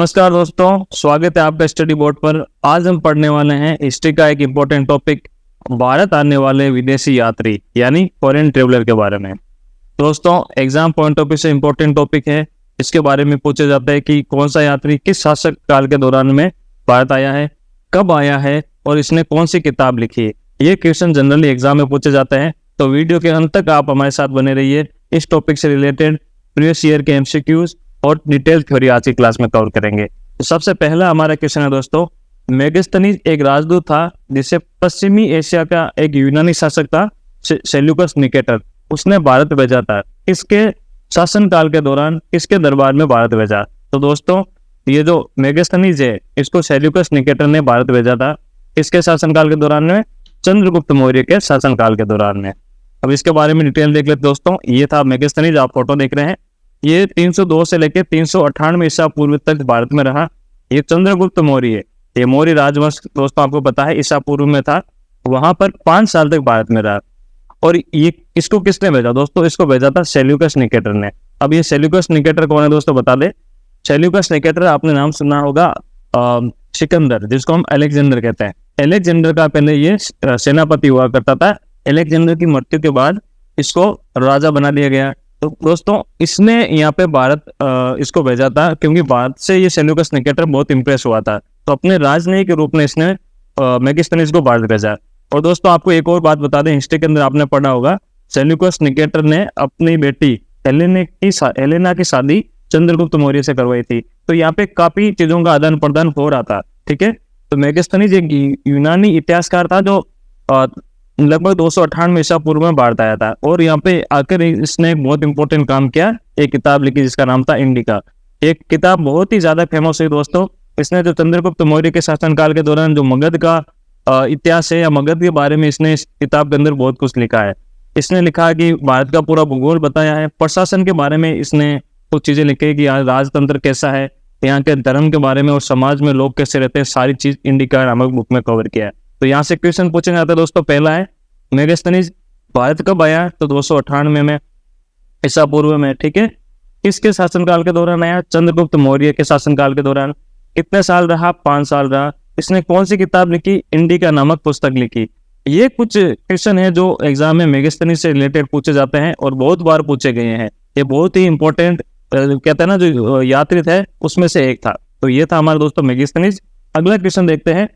नमस्कार दोस्तों, स्वागत है आपका स्टडी बोर्ड पर। आज हम पढ़ने वाले हैं हिस्ट्री का एक इम्पोर्टेंट टॉपिक, भारत आने वाले विदेशी यात्री यानी फॉरेन ट्रेवलर के बारे में। दोस्तों, एग्जाम पॉइंट ऑफ व्यू से इम्पोर्टेंट टॉपिक है। इसके बारे में पूछा जाता है कि कौन सा यात्री किस शासक काल के दौरान में भारत आया है, कब आया है और इसने कौन सी किताब लिखी है। ये क्वेश्चन जनरली एग्जाम में पूछे जाते हैं, तो वीडियो के अंत तक आप हमारे साथ बने रहिए। इस टॉपिक से रिलेटेड प्रीवियस ईयर के एमसीक्यूज और डिटेल थ्योरी आज की क्लास में कवर करेंगे। तो सबसे पहला हमारा क्वेश्चन है दोस्तों, मेगास्थनीज एक राजदूत था जिसे पश्चिमी एशिया का एक यूनानी शासक था सेल्यूकस निकेटर, उसने भारत भेजा था। इसके शासनकाल के दौरान किसके दरबार में भारत भेजा? तो दोस्तों, ये जो मेगास्थनीज है इसको सेल्यूकस निकेटर ने भारत भेजा था। इसके शासनकाल के दौरान में चंद्रगुप्त मौर्य के शासनकाल के दौरान में। अब इसके बारे में डिटेल देख लेते दोस्तों। ये था मेगास्थनीज, आप फोटो देख रहे हैं। ये 302 से लेकर 398 ईसा पूर्व तक भारत में रहा। ये चंद्रगुप्त मौर्य है। ये मौर्य राजवंश दोस्तों आपको पता है ईसा पूर्व में था, वहां पर 5 साल तक भारत में रहा। और ये इसको किसने भेजा दोस्तों? इसको भेजा था सेल्यूकस निकेटर ने। अब ये सेल्यूकस निकेटर कौन है दोस्तों, बता दे। सेल्यूकस निकेटर आपने नाम सुना होगा सिकंदर, जिसको हम अलेक्जेंडर कहते हैं। अलेक्जेंडर का पहले ये सेनापति हुआ करता था। अलेक्जेंडर की मृत्यु के बाद इसको राजा बना दिया गया। तो दोस्तों, इसने यहाँ पे भारत इसको भेजा था क्योंकि भारत से ये सेल्यूकस निकेटर बहुत इंप्रेस हुआ था। तो अपने राजनयिक के रूप में इसने मेगास्थनीज को भारत भेजा। और दोस्तों, आपको एक और बात बता दें, हिस्ट्री के अंदर आपने पढ़ा होगा, सेल्यूकस निकेटर ने अपनी बेटी हेलेना की शादी चंद्रगुप्त मौर्य से करवाई थी। तो यहाँ पे काफी चीजों का आदान प्रदान हो रहा था। ठीक है, तो मेगास्थनीज एक यूनानी इतिहासकार था जो लगभग 298 ईसा पूर्व में भारत आया था। और यहाँ पे आकर इसने एक बहुत इंपॉर्टेंट काम किया, एक किताब लिखी जिसका नाम था इंडिका। एक किताब बहुत ही ज्यादा फेमस हुई दोस्तों। इसने जो चंद्रगुप्त मौर्य के शासनकाल के दौरान जो मगध का इतिहास है या मगध के बारे में इसने इस किताब के अंदर बहुत कुछ लिखा है। इसने लिखा है कि भारत का पूरा भूगोल बताया है, प्रशासन के बारे में इसने कुछ चीजें लिखी है कि यहाँ राजतंत्र कैसा है, यहाँ के धर्म के बारे में और समाज में लोग कैसे रहते हैं, सारी चीज इंडिका नामक बुक में कवर किया है। तो यहाँ से क्वेश्चन पूछे जाते हैं दोस्तों। पहला है, मेगास्थनीज भारत कब आया? तो 298 में ईसा पूर्व में। ठीक है, किसके शासनकाल के दौरान आया? चंद्रगुप्त मौर्य के शासनकाल के दौरान। कितने साल रहा? 5 साल रहा। इसने कौन सी किताब लिखी? इंडिका नामक पुस्तक लिखी। ये कुछ क्वेश्चन है जो एग्जाम में मेगास्थनीज से रिलेटेड पूछे जाते हैं और बहुत बार पूछे गए हैं। ये बहुत ही इंपॉर्टेंट कहते हैं ना, जो यात्री थे उसमें से एक था। तो ये था हमारे दोस्तों मेगास्थनीज। अगला क्वेश्चन देखते हैं,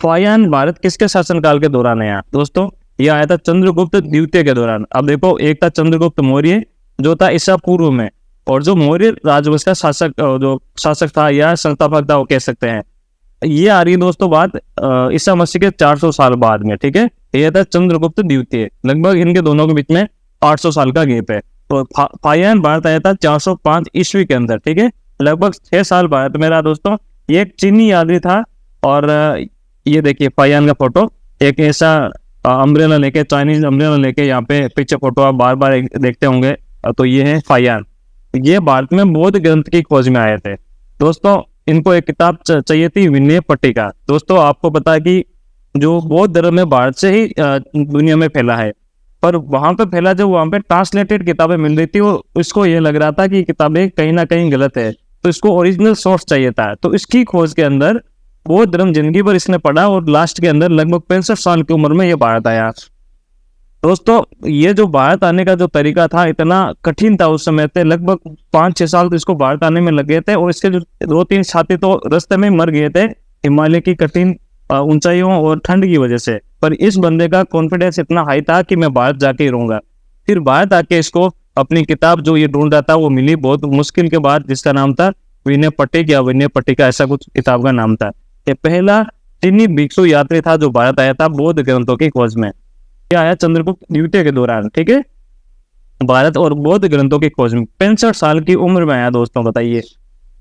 फाहियान भारत किसके शासनकाल के दौरान आया? दोस्तों, ये आया था चंद्रगुप्त द्वितीय के दौरान। अब देखो, एक था चंद्रगुप्त मौर्य जो था ईसा पूर्व में, और जो मौर्य राजवंश का शासक था या संस्थापक था वो कह सकते हैं। ये आ रही है दोस्तों बात ईसा मसीह के 400 साल बाद में। ठीक है, ये था चंद्रगुप्त द्वितीय। लगभग इनके दोनों के बीच में 800 साल का गैप है। तो फाहियान भारत आया था 405 ईस्वी के अंदर। ठीक है, लगभग 6 साल भारत में रहा दोस्तों। ये एक चीनी यात्री था। और ये देखिए फाहियान का फोटो, एक ऐसा अम्ब्रेला लेके, चाइनीज अम्ब्रेला लेके, यहाँ पे पीछे फोटो आप बार बार देखते होंगे। तो ये है फाहियान। ये भारत में बौद्ध ग्रंथ की खोज में आए थे दोस्तों। इनको एक किताब चाहिए थी, विनय पट्टिका। दोस्तों, आपको पता है कि जो बौद्ध धर्म है भारत से ही दुनिया में फैला है, पर वहां पे फैला जो वहां पे ट्रांसलेटेड किताबें मिल रही थी, वो इसको ये लग रहा था कि किताबें कहीं ना कहीं गलत है, तो इसको ओरिजिनल सोर्स चाहिए था। तो इसकी खोज के अंदर बौद्ध धर्म जिंदगी भर इसने पढ़ा और लास्ट के अंदर लगभग 65 साल की उम्र में ये भारत आया दोस्तों। ये जो भारत आने का जो तरीका था इतना कठिन था उस समय पे, लगभग 5-6 साल तो इसको भारत आने में लग गए थे। और इसके जो 2-3 साथी तो रास्ते में मर गए थे हिमालय की कठिन ऊंचाइयों और ठंड की वजह से। पर इस बंदे का कॉन्फिडेंस इतना हाई था कि मैं भारत जाके ही रहूंगा। फिर भारत आके इसको अपनी किताब जो ये ढूंढ रहा था वो मिली बहुत मुश्किल के बाद, जिसका नाम था विनय पट्टिका या विनय पट्टिका, ऐसा कुछ किताब का नाम था। ये पहला चीनी भिक्षु यात्री था जो भारत आया था बौद्ध ग्रंथों की खोज में। यह आया चंद्रगुप्त द्वितीय के दौरान। ठीक है, भारत और बौद्ध ग्रंथों की खोज में 65 साल की उम्र में आया दोस्तों, बताइए।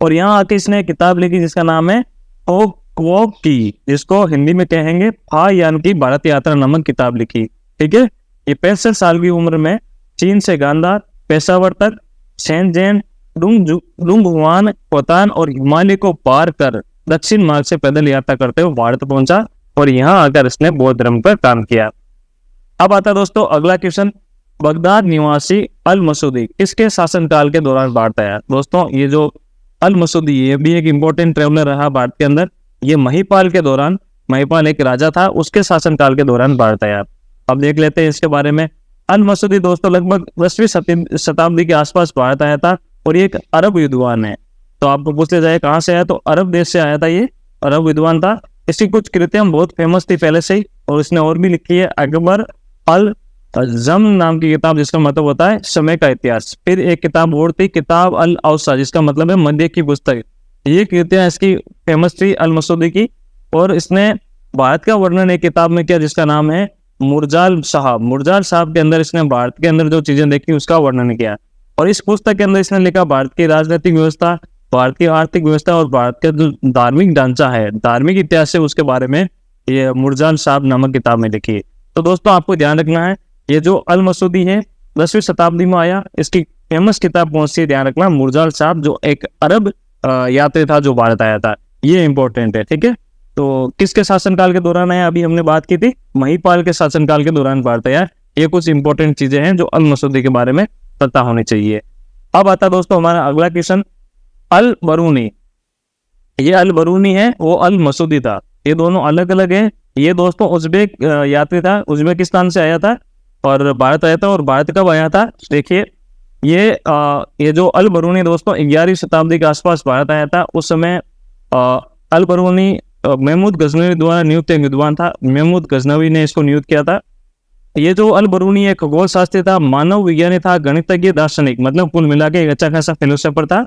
और यहाँ आके इसने एक किताब लिखी जिसका नाम है क्वो की, जिसको हिंदी में कहेंगे फाहियान की भारत यात्रा नामक किताब लिखी। ठीक है, ये 65 साल की उम्र में चीन से गांधार, पेशावर तक, शेनजेन, डुंगहुआन, खोतान और हिमालय को पार कर दक्षिण मार्ग से पैदल यात्रा करते हुए भारत पहुंचा और यहाँ आकर इसने बौद्ध धर्म पर काम किया। अब आता दोस्तों अगला क्वेश्चन, बगदाद निवासी अल मसूदी किसके शासनकाल के दौरान भारत आया? दोस्तों, ये जो अल मसूदी, ये भी एक इम्पोर्टेंट ट्रेवलर रहा भारत के अंदर। ये महिपाल के दौरान, महिपाल एक राजा था, उसके शासनकाल के दौरान भारत आया। अब देख लेते हैं इसके बारे में। अल मसूदी दोस्तों लगभग 10वीं शताब्दी के आसपास भारत आया था और ये एक अरब विद्वान है। तो आपको पूछ लिया जाए कहाँ से आया, तो अरब देश से आया था, ये अरब विद्वान था। इसकी कुछ कृतियां बहुत फेमस थी पहले से ही, और इसने और भी लिखी है। अकबर अल जम नाम की किताब, जिसका मतलब होता है समय का इतिहास। फिर एक किताब और थी, किताब अल औसा, जिसका मतलब है मध्य की पुस्तक। ये कृतियां इसकी फेमस थी अल मसूदी की। और इसने भारत का वर्णन एक किताब में किया जिसका नाम है मुरजाल साहब। मुरजाल साहब के अंदर इसने भारत के अंदर जो चीजें देखी उसका वर्णन किया। और इस पुस्तक के अंदर इसने लिखा भारत की राजनीतिक व्यवस्था, भारत की आर्थिक व्यवस्था और भारत का जो धार्मिक ढांचा है, धार्मिक इतिहास है, उसके बारे में ये मुरजाल साहब नामक किताब में लिखी है। तो दोस्तों आपको ध्यान रखना है, ये जो अल मसूदी है 10वीं शताब्दी में आया। इसकी फेमस किताब कौन सी है, ध्यान रखना, मुरजाल साहब, जो एक अरब यात्री था जो भारत आया था। ये इंपॉर्टेंट है, ठीक है। तो किसके शासनकाल के दौरान आया, अभी हमने बात की थी महिपाल के शासनकाल के दौरान भारत आया। ये कुछ इंपॉर्टेंट चीजें हैं जो अल मसूदी के बारे में पता होनी चाहिए। अब आता दोस्तों हमारा अगला क्वेश्चन, अल बरूनी। ये अल बरूनी है, वो अल मसूदी था, ये दोनों अलग अलग है। ये दोस्तों उज्बेक यात्री था, उज्बेकिस्तान से आया था और भारत आया था। और भारत कब आया था, देखिए ये जो अल बरूनी दोस्तों 11वीं शताब्दी के आसपास भारत आया था। उस समय अल बरूनी महमूद गजनवी द्वारा नियुक्त एक विद्वान था। महमूद गजनवी ने इसको नियुक्त किया था। ये जो अल बरूनी एक खगोल शास्त्री था, मानव विज्ञानी था, गणितज्ञ, दार्शनिक, मतलब कुल मिला के एक अच्छा खासा फिलोसोफर था।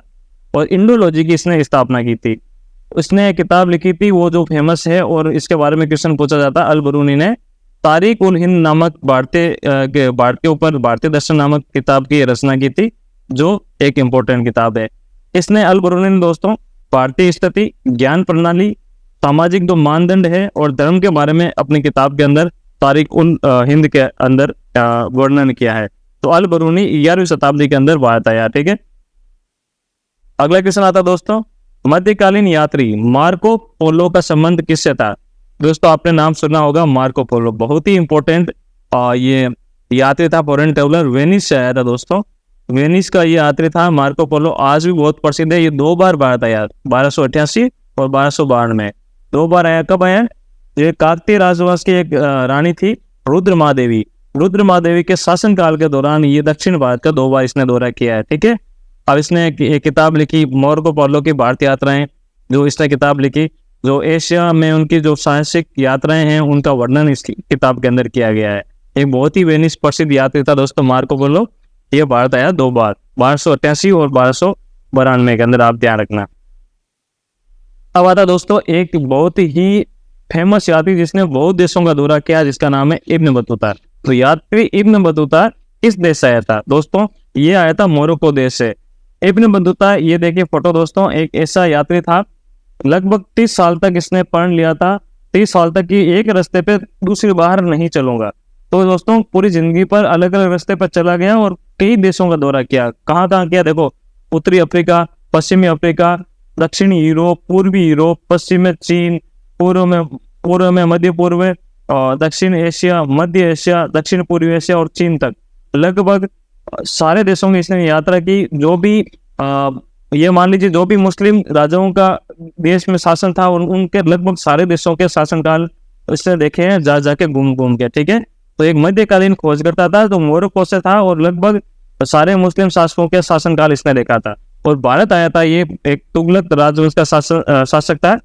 और इंडोलॉजी की इसने स्थापना की थी। उसने एक किताब लिखी थी वो जो फेमस है, और इसके बारे में क्वेश्चन पूछा जाता है। अल बरूनी ने तारीख उल हिंद नामक भारत के ऊपर भारतीय दर्शन नामक किताब की रचना की थी, जो एक इम्पोर्टेंट किताब है। इसने अल बरूनी ने दोस्तों भारतीय स्थिति, ज्ञान प्रणाली, सामाजिक जो मानदंड है और धर्म के बारे में अपनी किताब के अंदर तारीख उल हिंद के अंदर वर्णन किया है। तो अल बरूनी 11वीं शताब्दी के अंदर भारत आया, ठीक है। अगला क्वेश्चन आता दोस्तों, मध्यकालीन यात्री मार्को पोलो का संबंध किससे था। दोस्तों आपने नाम सुना होगा मार्को पोलो, बहुत ही इंपॉर्टेंट ये यात्री था, फॉरेन ट्रेवलर, वेनिस से आया था दोस्तों। वेनिस का ये यात्री था मार्को पोलो, आज भी बहुत प्रसिद्ध है। ये 2 बार भारत आया, 1288 और 1252 में 2 बार आया। कब आया, ये काकतीय राजवंश की एक रानी थी रुद्रमादेवी। रुद्रमादेवी के शासनकाल के दौरान ये दक्षिण भारत का 2 बार इसने दौरा किया है, ठीक है। अब इसने एक किताब लिखी मार्को पोलो की भारत यात्राएं, जो इसने किताब लिखी, जो एशिया में उनकी जो साहसिक यात्राएं हैं उनका वर्णन इस किताब के अंदर किया गया है। एक बहुत ही वेनिस प्रसिद्ध यात्री था दोस्तों मार्को पोलो। ये भारत आया 2 बार, 1288 और 1292 के अंदर, आप ध्यान रखना। अब आता दोस्तों एक बहुत ही फेमस यात्री जिसने बहुत देशों का दौरा किया, जिसका नाम है इब्न बतूता। तो यात्री इब्न बतूता किस देश से आया था दोस्तों, ये आया था मोरक्को देश से। इब्न बतूता, ये देखिए फोटो दोस्तों, एक ऐसा यात्री था, लगभग 30 साल तक इसने पढ़ लिया था। 30 साल तक कि एक रास्ते पे दूसरी बाहर नहीं चलूंगा। तो दोस्तों पूरी जिंदगी पर अलग अलग रास्ते पर चला गया और कई देशों का दौरा किया। कहाँ कहाँ किया, देखो, उत्तरी अफ्रीका, पश्चिमी अफ्रीका, दक्षिणी यूरोप, पूर्वी यूरोप, पश्चिमी चीन, पूर्व में मध्य पूर्व, दक्षिण एशिया, मध्य एशिया, दक्षिण पूर्वी एशिया और चीन तक लगभग सारे देशों की इसने यात्रा की। जो भी ये मान लीजिए जो भी मुस्लिम राजाओं का देश में शासन था उनके लगभग सारे देशों के शासनकाल इसने देखे हैं, जा जाके घूम के, ठीक है। तो एक मध्यकालीन खोजकर्ता था, तो मोरक्को से था और लगभग सारे मुस्लिम शासकों के शासनकाल इसने देखा था। और भारत आया था, ये एक तुगलक राजवंश का शासक था,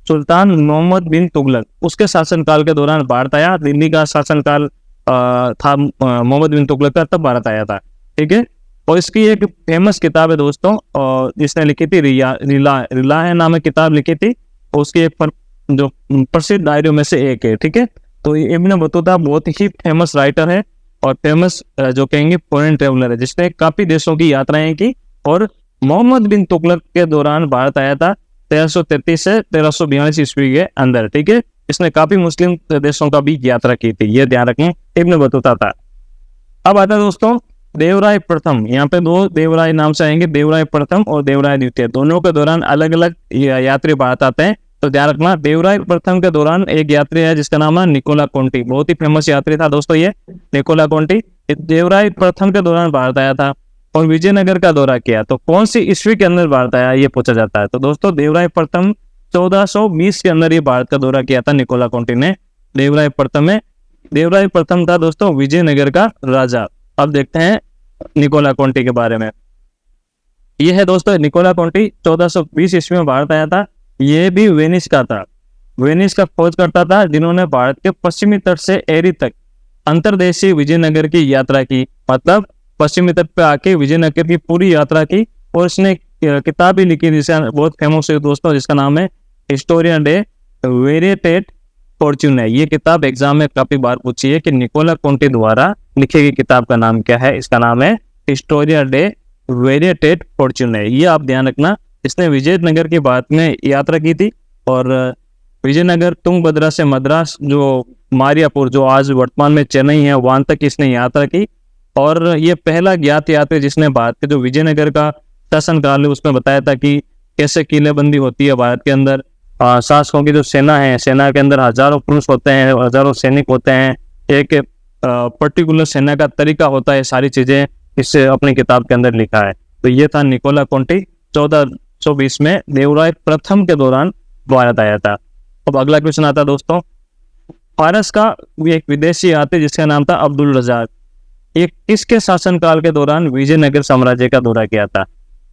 सुल्तान मोहम्मद बिन तुगलक, उसके शासनकाल के दौरान भारत आया। दिल्ली का शासनकाल था मोहम्मद बिन तुगलक का, तब भारत आया था, ठीक है। और इसकी एक फेमस किताब है दोस्तों, और जिसने लिखी थी रिला है नामक किताब लिखी थी, और उसकी एक जो प्रसिद्ध डायरियों में से एक है, ठीक है। तो इब्न बतूता बहुत ही फेमस राइटर है और फेमस जो कहेंगे फॉरेन ट्रेवलर है, जिसने काफी देशों की यात्राएं की। और मोहम्मद बिन तुगलक के दौरान भारत आया था 1333 से 1342 ईस्वी के अंदर, ठीक है। इसने काफी मुस्लिम देशों का भी यात्रा की थी, ये ध्यान रखें, इब्न बतूता था। अब आता है दोस्तों देवराय प्रथम। यहाँ पे 2 देवराय नाम से आएंगे, देवराय प्रथम और देवराय द्वितीय। दोनों के दौरान अलग अलग यात्री भारत आते हैं, तो ध्यान रखना। देवराय प्रथम के दौरान एक यात्री है जिसका नाम है निकोला कोंटी, बहुत ही फेमस यात्री था दोस्तों ये निकोला कोंटी। देवराय प्रथम के दौरान भारत आया था। और विजयनगर का दौरा किया। तो कौन सी ईस्वी के अंदर भारत आया, ये पूछा जाता है। तो दोस्तों देवराय प्रथम 1420 के अंदर ये भारत का दौरा किया था निकोला कोंटी ने। देवराय प्रथम था दोस्तों विजयनगर का राजा। अब देखते हैं निकोला कोंटी के बारे में। ये है दोस्तों निकोला कोंटी, 1420 ईस्वी में भारत आया था। ये भी वेनिस का था, वेनिस का खोज करता था, जिन्होंने भारत के पश्चिमी तट से एरी तक अंतर्देशीय विजयनगर की यात्रा की। मतलब पश्चिमी तट पे आके विजयनगर की पूरी यात्रा की। और इसने किताब भी लिखी जिसे बहुत फेमस है दोस्तों, जिसका नाम है हिस्टोरिया डे वेरिएटेट फॉर्च्यूने। ये किताब एग्जाम में काफी बार पूछी है कि निकोला कोंटी द्वारा लिखी गई किताब का नाम क्या है। इसका नाम है हिस्टोरिया डे वेरिएटेट फॉर्च्यूने। ये आप ध्यान रखना। इसने विजयनगर की भारत में यात्रा की थी और विजयनगर तुंगभद्रा से मद्रास जो मारियापुर जो आज वर्तमान में चेन्नई है वहां तक इसने यात्रा की। और ये पहला ज्ञात यात्री जिसने भारत के जो विजयनगर का शासनकाल है उसमें बताया था कि कैसे किलेबंदी होती है भारत के अंदर। शासकों की जो सेना है, सेना के अंदर हजारों पुरुष होते हैं, हजारों सैनिक होते हैं, एक पर्टिकुलर सेना का तरीका होता है, सारी चीजें इससे अपनी किताब के अंदर लिखा है। तो ये था निकोला कोंटी, 1420 में देवराय प्रथम के दौरान भारत आया था। अब अगला क्वेश्चन आता है दोस्तों, फारस का एक विदेशी यात्री जिसका नाम था अब्दुल रजाक, एक किसके शासनकाल के दौरान विजयनगर साम्राज्य का दौरा किया था।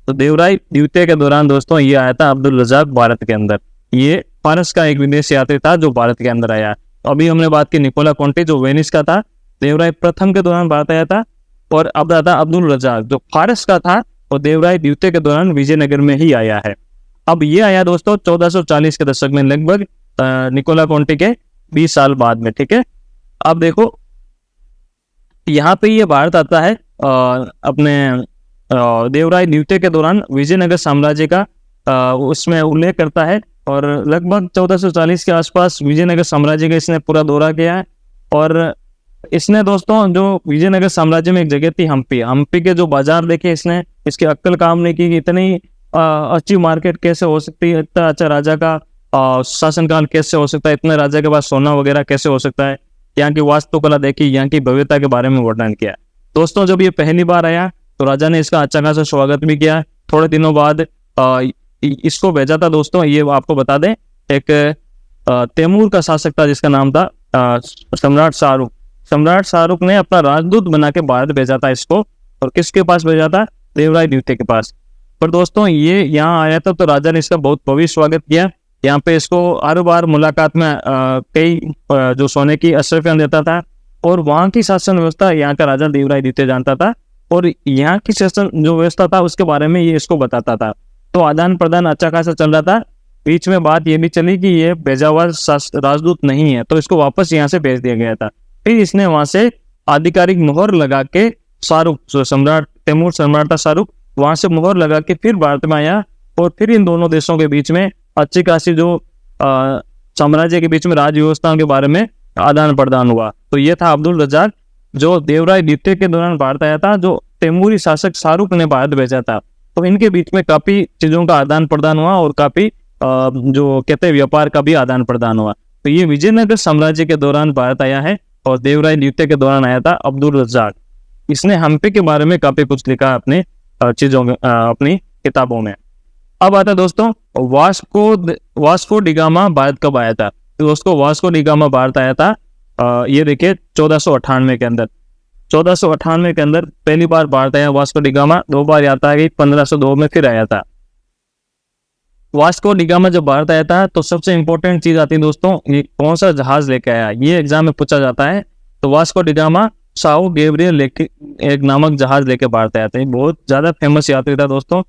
तो देवराय द्वितीय के दौरान दोस्तों ये आया था अब्दुल रजाक भारत के अंदर। ये फारस का एक विदेशी यात्री था जो भारत के अंदर आया। अभी हमने बात की निकोला कोंटी जो वेनिस का था, देवराय प्रथम के दौरान भारत आया था। और अब आता अब्दुल रजाक जो फारस का था और देवराय द्वितीय के दौरान विजयनगर में ही आया है। अब ये आया दोस्तों 1440 के दशक में, लगभग निकोला कोंटी के 20 साल बाद में। ठीक है, अब देखो यहाँ पे ये भारत आता है अपने देवराय द्वितीय के दौरान विजयनगर साम्राज्य का उसमें उल्लेख करता है। और लगभग 1440 के आसपास विजयनगर साम्राज्य का इसने पूरा दौरा किया है। और इसने दोस्तों जो विजयनगर साम्राज्य में एक जगह थी हम्पी के जो बाजार देखे इसने, इसकी अक्ल काम नहीं की कि इतनी अच्छी मार्केट कैसे हो सकती है, इतना अच्छा राजा का शासनकाल कैसे हो सकता है, इतने राजा के पास सोना वगैरह कैसे हो सकता है। यहाँ की वास्तुकला देखी, यहाँ की भव्यता के बारे में वर्णन किया। दोस्तों जब ये पहली बार आया तो राजा ने इसका अच्छा खासा स्वागत भी किया। थोड़े दिनों बाद इसको भेजा था दोस्तों, ये आपको बता दें, एक तैमूर का शासक था जिसका नाम था सम्राट शाहरुख ने अपना राजदूत बना के भारत भेजा था इसको। और किसके पास भेजा था, देवराय द्वितीय के पास। पर दोस्तों ये यहाँ आया था तो राजा ने इसका बहुत भव्य स्वागत किया। यहाँ पे इसको हर बार मुलाकात में कई जो सोने की अशरफियां देता था। और वहाँ की शासन व्यवस्था यहाँ का राजा देवराय द्वितीय जानता था और यहाँ की शासन जो व्यवस्था था उसके बारे में ये इसको बताता था। तो आदान प्रदान अच्छा खासा चल रहा था। बीच में बात ये भी चली कि ये भेजा हुआ राजदूत नहीं है, तो इसको वापस यहाँ से भेज दिया गया था। फिर इसने वहां से आधिकारिक मोहर लगा के शाहरुख जो सम्राट तैमूर सम्राट था शाहरुख, वहां से मोहर लगा के फिर भारत में आया। और फिर इन दोनों देशों के बीच में अच्छी खासी जो साम्राज्य के बीच में राज व्यवस्थाओं के बारे में आदान प्रदान हुआ। तो ये था अब्दुल रजाक जो देवराय द्वितीय के दौरान भारत आया था, जो तैमूरी शासक शाहरुख ने भारत भेजा था। तो इनके बीच में काफी चीजों का आदान प्रदान हुआ और काफी जो कहते हैं व्यापार का भी आदान प्रदान हुआ। तो ये विजयनगर साम्राज्य के दौरान भारत आया है और देवराय द्वितीय के दौरान आया था अब्दुल रजाक। इसने हम्पी के बारे में काफी कुछ लिखा अपने चीजों में, अपनी किताबों में। अब आता दोस्तों वास्को डिगामा भारत कब आया था। तो दोस्तों वास्को डिगामा भारत आया था ये देखिए 1498 के अंदर। 1498 के अंदर पहली बार भारत आया वास्को डिगामा। 2 बार यात्रा की, 1502 में फिर आया था। वास्को डिगामा जब भारत आया था तो सबसे इंपॉर्टेंट चीज आती है दोस्तों, ये कौन सा जहाज लेके आया, ये एग्जाम में पूछा जाता है। तो वास्को डिगामा साओ गैब्रियल लेके एक नामक जहाज लेके भारत आया था। बहुत ज्यादा फेमस यात्री था दोस्तों।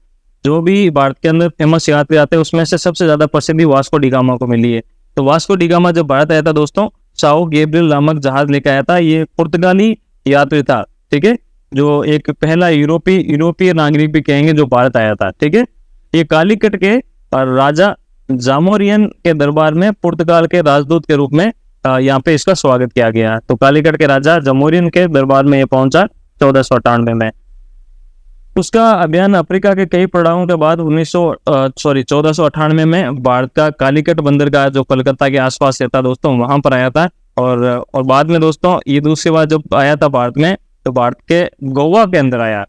जो भी भारत के अंदर फेमस यात्री आते हैं उसमें से सबसे ज्यादा प्रसिद्धि वास्को डिगामा को मिली है। तो वास्को डिगामा जब भारत आया था दोस्तों, साओ गैब्रियल नामक जहाज लेके आया था। ये पुर्तगाली यात्री था, ठीक है, जो एक पहला यूरोपीय नागरिक भी कहेंगे जो भारत आया था। ठीक है, ये कालीकट के राजा जामोरियन के दरबार में पुर्तगाल के राजदूत के रूप में यहाँ पे इसका स्वागत किया गया। तो कालीकट के राजा जामोरियन के दरबार में ये पहुंचा 1498 में। उसका अभियान अफ्रीका के कई पड़ावों के बाद 1498 में भारत का कालीकट बंदरगाह जो कलकत्ता के आसपास रहता दोस्तों, वहां पर आया था। और बाद में दोस्तों ये दूसरी बार जब आया था भारत में तो भारत के गोवा के अंदर आया।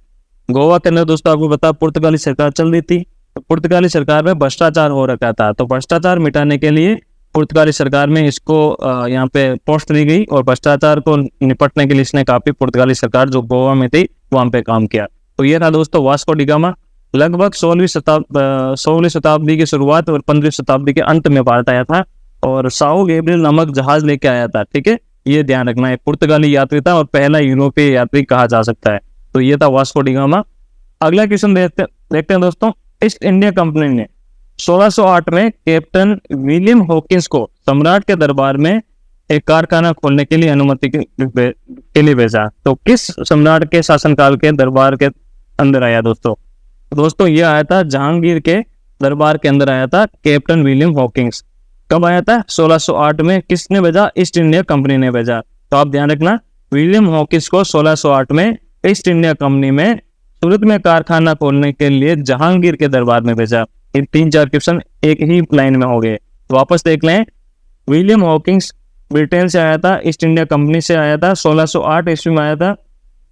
गोवा के अंदर दोस्तों आपको पता पुर्तगाली सरकार चल रही थी। तो पुर्तगाली सरकार में भ्रष्टाचार हो रखा था, तो भ्रष्टाचार मिटाने के लिए पुर्तगाली सरकार में इसको यहाँ पे पोस्ट दी गई और भ्रष्टाचार को निपटने के लिए इसने काफी पुर्तगाली सरकार जो गोवा में थी वहां पे काम किया। तो ये था दोस्तों वास्को डी गामा। लगभग 16वीं शताब्दी की शुरुआत और 15वीं शताब्दी के अंत में भारत आया था और साओ गैब्रियल नामक जहाज लेके आया था। ठीक है, ये ध्यान रखना है, पुर्तगाली यात्री था और पहला यूरोपीय यात्री कहा जा सकता है। तो ये था वास्को डी गामा। अगला क्वेश्चन देखते हैं दोस्तों। ईस्ट इंडिया कंपनी ने 1608 में कैप्टन विलियम हॉकिंस को सम्राट के दरबार में एक कारखाना खोलने के लिए अनुमति के लिए भेजा। तो किस सम्राट के शासनकाल के दरबार के अंदर आया दोस्तों ये आया था जहांगीर के दरबार के अंदर आया था कैप्टन विलियम हॉकिंस। कब आया था? 1608 में। किसने भेजा? ईस्ट इंडिया कंपनी ने भेजा। तो आप ध्यान रखना, विलियम हॉकिंस को 1608 में ईस्ट इंडिया कंपनी में सूरत में कारखाना खोलने के लिए जहांगीर के दरबार में भेजा। ये 3-4 क्वेश्चन एक ही लाइन में हो गए। तो वापस देख लें, विलियम हॉकिंस ब्रिटेन से आया था, ईस्ट इंडिया कंपनी से आया था, 1608 ईस्वी में आया था।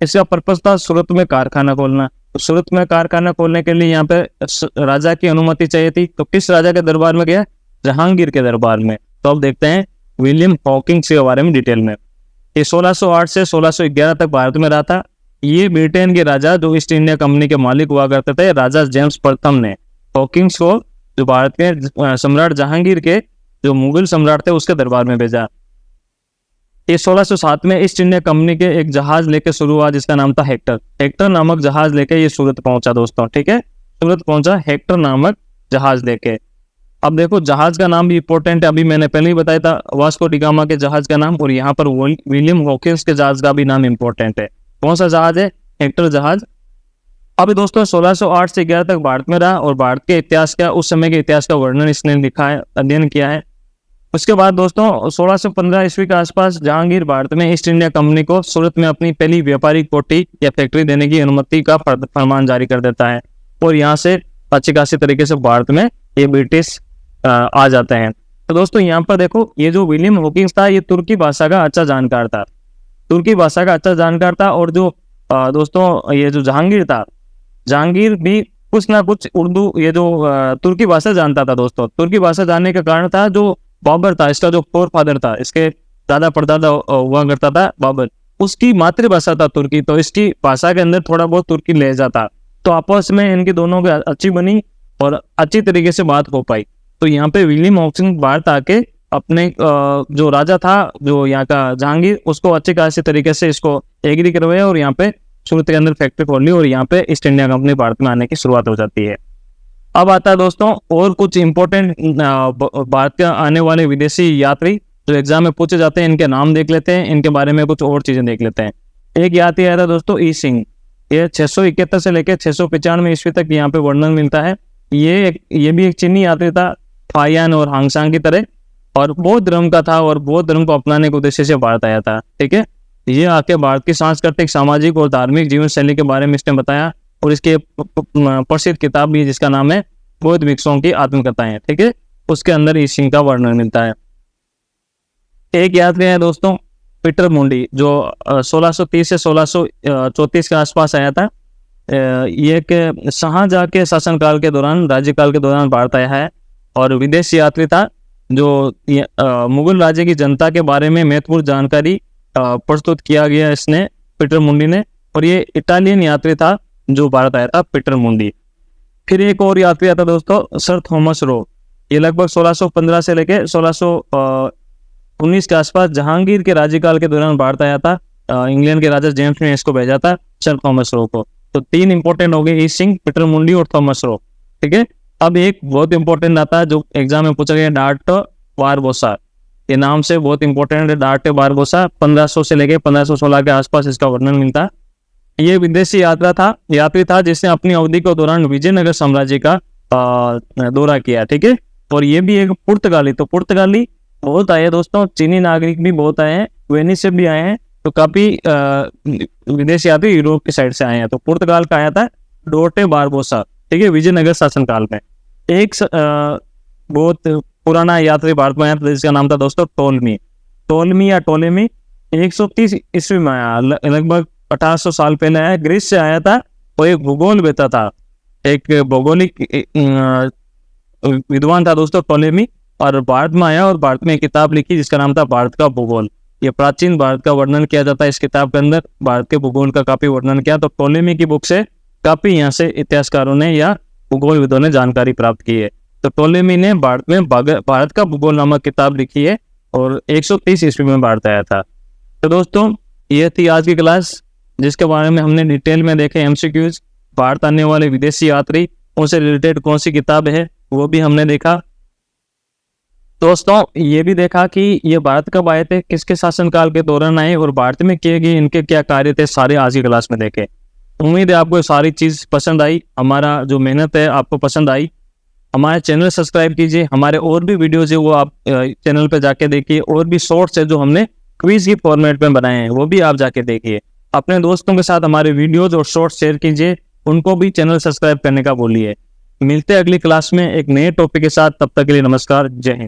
इसका पर्पस था सूरत में कारखाना खोलना। तो सूरत में कारखाना खोलने के लिए यहाँ पे राजा की अनुमति चाहिए थी। तो किस राजा के दरबार में गया? जहांगीर के दरबार में। तो अब देखते हैं विलियम हॉकिंस के बारे में डिटेल में। ये 1608 से 1611 तक भारत में रहा था। ये ब्रिटेन के राजा जो ईस्ट इंडिया कंपनी के मालिक हुआ करते थे, राजा जेम्स प्रथम ने हॉकिंस को जो भारत के सम्राट जहांगीर के जो मुगल सम्राट थे उसके दरबार में भेजा। ये 1607 में ईस्ट इंडिया कंपनी के एक जहाज लेके शुरू हुआ जिसका नाम था हेक्टर नामक जहाज लेके ये सूरत पहुंचा दोस्तों। ठीक है, सूरत पहुंचा हेक्टर नामक जहाज लेके। अब देखो जहाज का नाम भी इंपॉर्टेंट है, अभी मैंने पहले ही बताया था वास्को डी गामा के जहाज का नाम, और यहाँ पर विलियम हॉकिंस के जहाज का भी नाम इंपॉर्टेंट है। कौन सा जहाज है? हेक्टर जहाज। अभी दोस्तों 1608 से 11 तक भारत में रहा और भारत के इतिहास का, उस समय के इतिहास का वर्णन इसने लिखा है, अध्ययन किया है। उसके बाद दोस्तों 1615 ईस्वी के आसपास जहांगीर भारत में ईस्ट इंडिया कंपनी को सूरत में अपनी पहली व्यापारिक कोठी या फैक्ट्री देने की अनुमति का फरमान जारी कर देता है और यहाँ से अच्छी खासी तरीके से भारत में ये ब्रिटिश आ जाते हैं। तो दोस्तों यहाँ पर देखो, ये जो विलियम हॉकिंस था ये तुर्की भाषा का अच्छा जानकार था, और जो दोस्तों ये जो जहांगीर था, जहांगीर भी कुछ ना कुछ उर्दू ये जो तुर्की भाषा जानता था दोस्तों। तुर्की भाषा जानने का कारण था जो बाबर था, इसका जो फोर फादर था, इसके दादा परदादा हुआ करता था बाबर, उसकी मातृभाषा था तुर्की, तो इसकी भाषा के अंदर थोड़ा बहुत तुर्की लहजा था। तो आपस में इनकी दोनों की अच्छी बनी और अच्छी तरीके से बात हो पाई। तो यहाँ पे विलियम हॉकिंस भारत आके अपने जो राजा था जो यहाँ का जहांगीर, उसको अच्छी खासी तरीके से इसको एग्री करवाया और यहाँ पे सूरत के अंदर फैक्ट्री खोल ली और यहाँ पे ईस्ट इंडिया कंपनी भारत में आने की शुरुआत हो जाती है। अब आता है दोस्तों और कुछ इंपॉर्टेंट भारत के आने वाले विदेशी यात्री जो एग्जाम में पूछे जाते हैं, इनके नाम देख लेते हैं, इनके बारे में कुछ और चीजें देख लेते हैं। एक यात्री आया था दोस्तों ई सिंह, ये 671 से लेकर 695 ईस्वी तक यहाँ पे वर्णन मिलता है। ये भी एक चीनी यात्री था, फायान और हांगसांग की तरह, और बौद्ध धर्म का था और बौद्ध धर्म को अपनाने के उद्देश्य से भारत आया था। ठीक है, ये आके भारत की सांस्कृतिक, सामाजिक और धार्मिक जीवन शैली के बारे में इसने बताया और इसके प्रसिद्ध किताब भी जिसका नाम है बौद्ध भिक्षुओं की आत्मकथाएं। ठीक है, उसके अंदर ई सिंह का वर्णन मिलता है। एक यात्री है दोस्तों पीटर मुंडी, जो 1630 से 1634 के आसपास आया था। ये एक शाहजहां के शासनकाल के दौरान, राज्यकाल के दौरान भारत आया है और विदेशी यात्री था जो मुगल राज्य की जनता के बारे में महत्वपूर्ण जानकारी प्रस्तुत किया गया इसने, पीटर मुंडी ने। और ये इटालियन यात्री था जो भारत आया था, पीटर मुंडी। फिर एक और यात्री आता दोस्तों सर थॉमस रो, ये लगभग 1615 से लेकर 1619 के आसपास जहांगीर के राज्यकाल के दौरान भारत आया था। इंग्लैंड के राजा जेम्स ने इसको भेजा था, सर थॉमस रो को। तो 3 इंपॉर्टेंट हो गए, ई सिंह, पीटर मुंडी और थॉमस रो। ठीक है, अब एक बहुत इंपॉर्टेंट आता है जो एग्जाम में पूछा गया, डार्ट बारबोसा। ये नाम से बहुत इंपॉर्टेंट है, डार्ट बारबोसा। 1500 से लेकर 1516 के आसपास इसका वर्णन मिलता है। ये विदेशी यात्री था जिसने अपनी अवधि के दौरान विजयनगर साम्राज्य का दौरा किया। ठीक है, और ये भी एक पुर्तगाली, तो पुर्तगाली बहुत आए दोस्तों, चीनी नागरिक भी बहुत आए हैं, वेनिस से भी आए हैं, तो काफी विदेशी यात्री यूरोप की साइड से आए हैं। तो पुर्तगाल का आया था डोर्टे बारबोसा। ठीक है, विजयनगर शासनकाल में। एक बहुत पुराना यात्री भारत में आया था जिसका नाम था दोस्तों टोलमी या टोलेमी। 130 ईस्वी में आया, लगभग 1800 साल पहले आया, ग्रीस से आया था वो एक भूगोल वेता था, एक भौगोलिक विद्वान था दोस्तों, टोलेमी, और भारत में आया और भारत में एक किताब लिखी जिसका नाम था भारत का भूगोल। ये प्राचीन भारत का वर्णन किया जाता है इस किताब के अंदर, भारत के भूगोल का काफी वर्णन किया। तो टोलेमी की बुक से काफी यहाँ से इतिहासकारों ने या भूगोलविदों ने जानकारी प्राप्त की है। तो टोलेमी ने भारत में भारत का भूगोल नामक किताब लिखी है और 130 ईस्वी में भारत आया था। तो दोस्तों ये थी आज की क्लास, जिसके बारे में हमने डिटेल में देखे एमसीक्यूज, भारत आने वाले विदेशी यात्री, उनसे रिलेटेड कौन सी किताब है वो भी हमने देखा। दोस्तों ये भी देखा कि ये भारत कब आए थे, किसके शासनकाल के दौरान आए और भारत में किए गए इनके क्या कार्य थे, सारे आज की क्लास में देखे। उम्मीद है आपको सारी चीज पसंद आई, हमारा जो मेहनत है आपको पसंद आई। हमारे चैनल सब्सक्राइब कीजिए, हमारे और भी वीडियोज है वो आप चैनल पे जाके देखिए, और भी शॉर्ट्स है जो हमने क्विज की फॉर्मेट में बनाए हैं वो भी आप जाके देखिए। अपने दोस्तों के साथ हमारे वीडियोज और शॉर्ट्स शेयर कीजिए, उनको भी चैनल सब्सक्राइब करने का बोलिए। मिलते हैं अगली क्लास में एक नए टॉपिक के साथ, तब तक के लिए नमस्कार, जय हिंद।